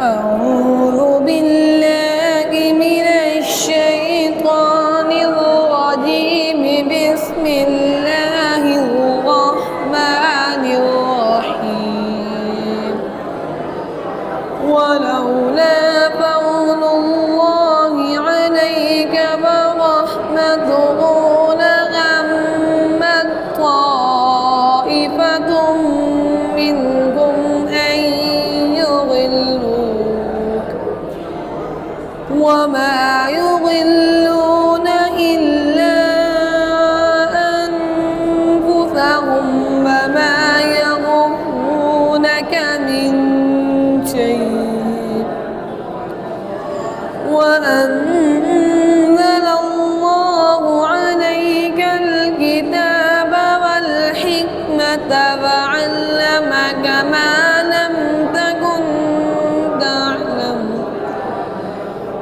أعوذ بالله من الشيطان الرجيم. بسم الله الرحمن الرحيم. ولولا فضل الله عليك ورحمته لهمت طائفة منهم أن يضلوك وما يضلون إلا أنفسهم وما يضرونك من شيء وأنزل الله عليك الكتاب والحكمة وعلمك ما لم تكن تعلم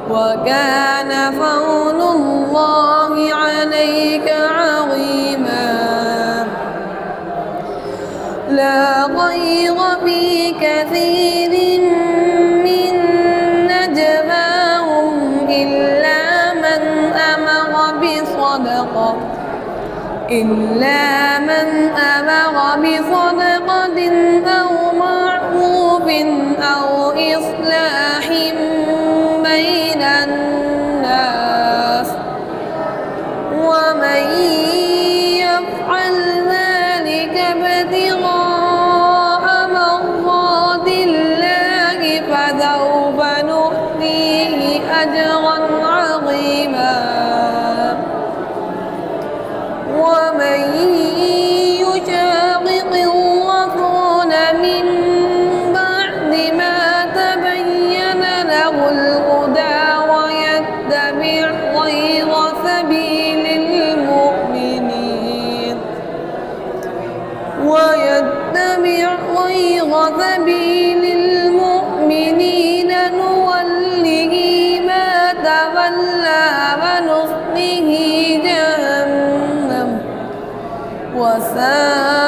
وكان فضل الله عليك عظيما. لا خير في كثير من نجواهم إلا من أمر بصدقة أو معروف أو إصلاح بين الناس ومن يفعل ذلك ابتغاء مرضات الله فسوف نؤتيه أجرا عظيما. ومن يشاقق الرسول من بعد ما تبين له الهدى ويتبع غير سبيل المؤمنين نوله ما تولى ونصله جهنم وساءت